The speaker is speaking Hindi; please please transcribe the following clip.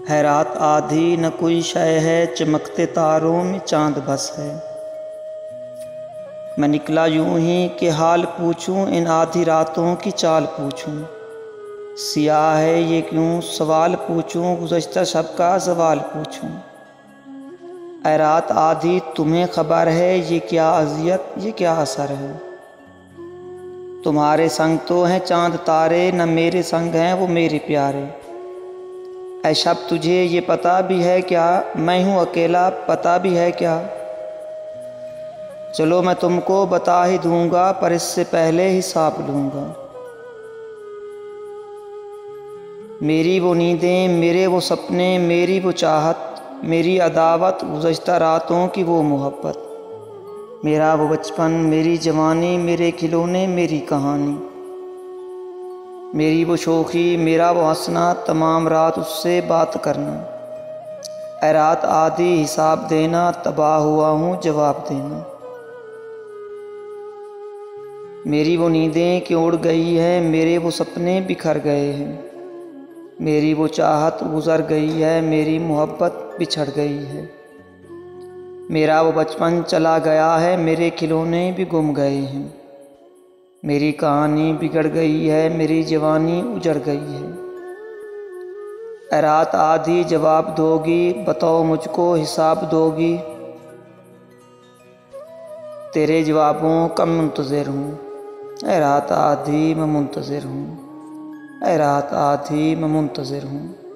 है रात आधी न कोई शय है, चमकते तारों में चांद बस है। मैं निकला यूं ही कि हाल पूछूं, इन आधी रातों की चाल पूछूं। सियाह है ये क्यों सवाल पूछूं, गुज़श्ता शब का सवाल पूछूं। ऐ रात आधी तुम्हें खबर है, ये क्या अज़ियत ये क्या असर है। तुम्हारे संग तो हैं चांद तारे, न मेरे संग हैं वो मेरे प्यारे। ऐ शब तुझे ये पता भी है क्या, मैं हूँ अकेला पता भी है क्या। चलो मैं तुमको बता ही दूंगा, पर इससे पहले हिसाब लूँगा। मेरी वो नींदें मेरे वो सपने, मेरी वो चाहत मेरी अदावत, गुज़श्ता रातों की वो मोहब्बत। मेरा वो बचपन मेरी जवानी, मेरे खिलौने मेरी कहानी। मेरी वो शोखी मेरा वो हंसना, तमाम रात उससे बात करना। ऐ रात आधी हिसाब देना, तबाह हुआ हूँ जवाब देना। मेरी वो नींदें क्यों उड़ गई है, मेरे वो सपने बिखर गए हैं। मेरी वो चाहत गुज़र गई है, मेरी मोहब्बत बिछड़ गई है। मेरा वो बचपन चला गया है, मेरे खिलौने भी गुम गए हैं। मेरी कहानी बिगड़ गई है, मेरी जवानी उजड़ गई है। ऐ रात आधी जवाब दोगी, बताओ मुझको हिसाब दोगी। तेरे जवाबों का मुंतज़िर हूँ। ऐ रात आधी मैं मुंतज़िर हूँ। ऐ रात आधी मैं मुंतज़िर हूँ।